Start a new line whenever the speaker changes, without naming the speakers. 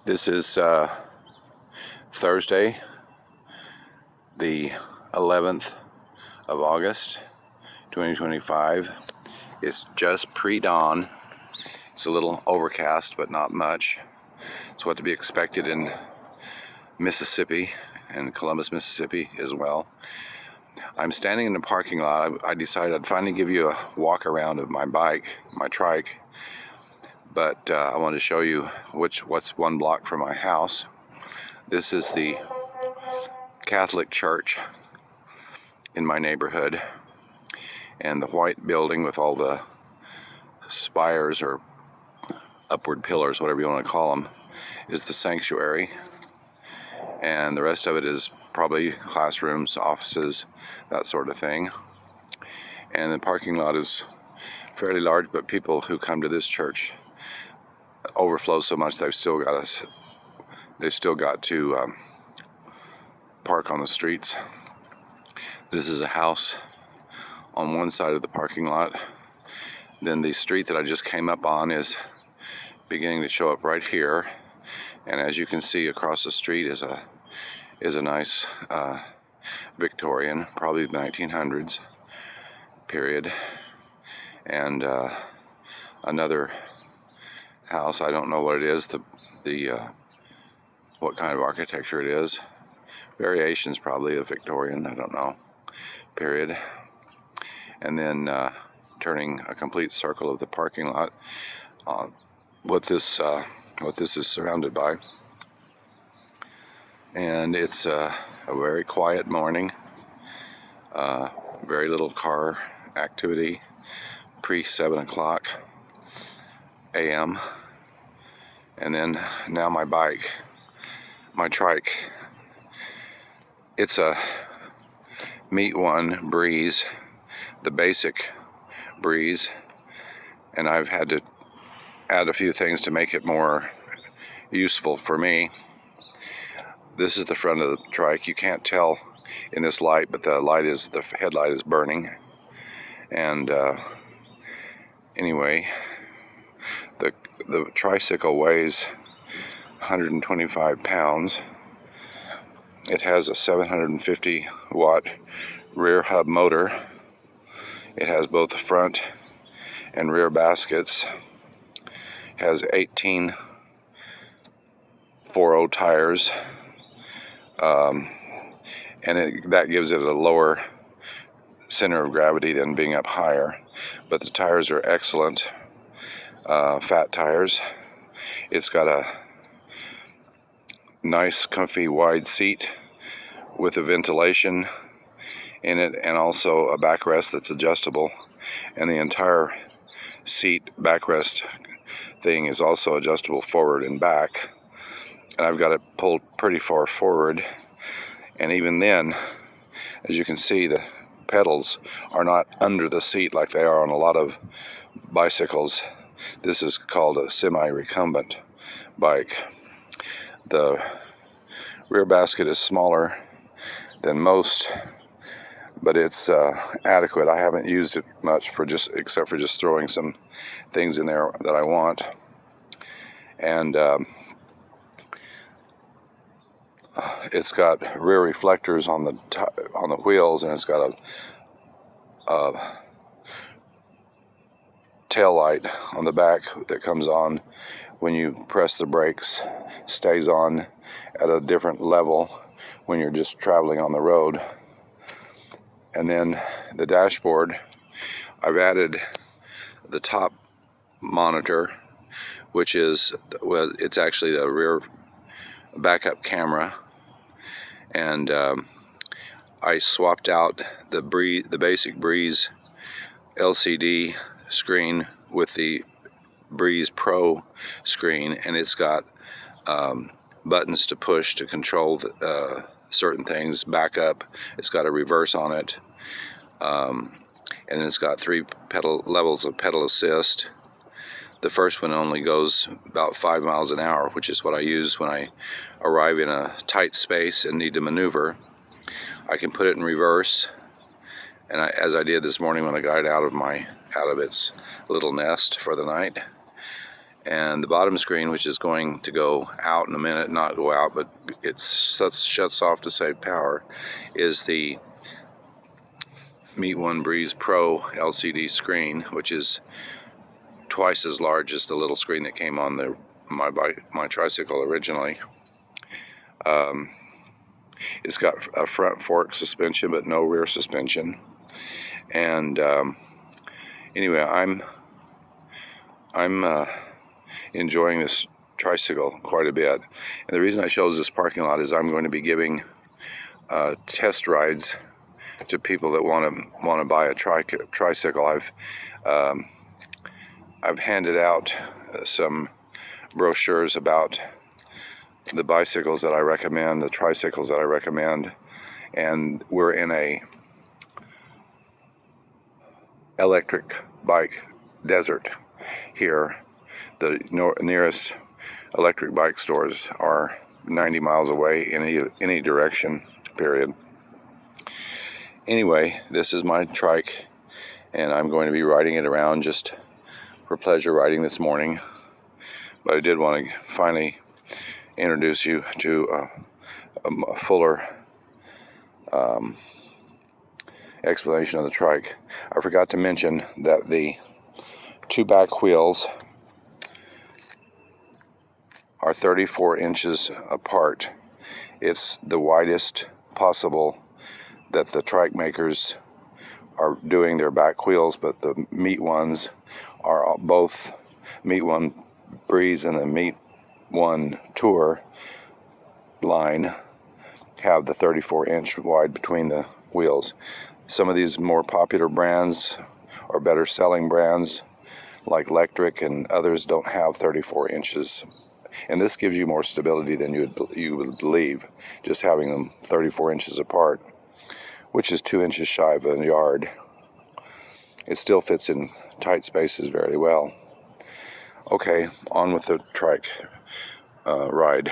This is Thursday, the 11th of August, 2025. It's just pre-dawn. It's a little overcast, but not much. It's what to be expected in Mississippi and Columbus, Mississippi as well. I'm standing in the parking lot. I decided I'd finally give you a walk around of my bike, my trike. But I wanted to show you what's one block from my house. This is the Catholic church in my neighborhood, and the white building with all the spires or upward pillars, whatever you want to call them, is the sanctuary, and the rest of it is probably classrooms, offices, that sort of thing. And the parking lot is fairly large, but people who come to this church overflow so much they've still got to park on the streets. This is a house on one side of the parking lot. Then the street that I just came up on is beginning to show up right here, and as you can see, across the street is a nice Victorian, probably 1900s period, and another house. I don't know what it is, what kind of architecture it is. Variations probably of Victorian, I don't know, period. And then turning a complete circle of the parking lot, what this is surrounded by. And it's a very quiet morning, very little car activity, pre 7 o'clock a.m. And then now my bike, my trike, it's a Meet One Breeze, the basic Breeze, and I've had to add a few things to make it more useful for me. This is the front of the trike. You can't tell in this light, but the headlight is burning. And anyway, the tricycle weighs 125 pounds. It has a 750 watt rear hub motor. It has both the front and rear baskets. It has 18 4.0 tires, and that gives it a lower center of gravity than being up higher. But the tires are excellent, fat tires. It's got a nice, comfy, wide seat with a ventilation in it, and also a backrest that's adjustable. And the entire seat backrest thing is also adjustable forward and back. And I've got it pulled pretty far forward. And even then, as you can see, the pedals are not under the seat like they are on a lot of bicycles. This is called a semi-recumbent bike. The rear basket is smaller than most, but it's adequate. I haven't used it much except for just throwing some things in there that I want. And it's got rear reflectors on the wheels, and it's got a tail light on the back that comes on when you press the brakes, stays on at a different level when you're just traveling on the road. And then the dashboard, I've added the top monitor, which is, well, it's actually the rear backup camera, and I swapped out the basic Breeze LCD screen with the Breeze Pro screen, and it's got buttons to push to control certain things, backup. It's got a reverse on it, and it's got 3 levels of pedal assist. The first one only goes about 5 miles an hour, which is what I use when I arrive in a tight space and need to maneuver. I can put it in reverse, and as I did this morning when I got it out of its little nest for the night. And the bottom screen, which is going to go out in a minute, not go out, but it shuts off to save power, is the Meet One Breeze Pro LCD screen, which is twice as large as the little screen that came on my tricycle originally. It's got a front fork suspension but no rear suspension. And anyway, I'm enjoying this tricycle quite a bit. And the reason I chose this parking lot is I'm going to be giving test rides to people that want to buy a tricycle. I've handed out some brochures about the bicycles that I recommend, the tricycles that I recommend, and we're in a electric bike desert here. The nearest electric bike stores are 90 miles away in any direction, period. Anyway, this is my trike, and I'm going to be riding it around just for pleasure riding this morning. But I did want to finally introduce you to a fuller explanation of the trike. I forgot to mention that the two back wheels are 34 inches apart. It's the widest possible that the trike makers are doing their back wheels, but the Meet Ones are both Meet One Breeze and the Meet One Tour line have the 34-inch wide between the wheels. Some of these more popular brands or better selling brands like Electric and others don't have 34 inches. And this gives you more stability than you would believe, just having them 34 inches apart, which is 2 inches shy of a yard. It still fits in tight spaces very well. Okay, on with the trike ride.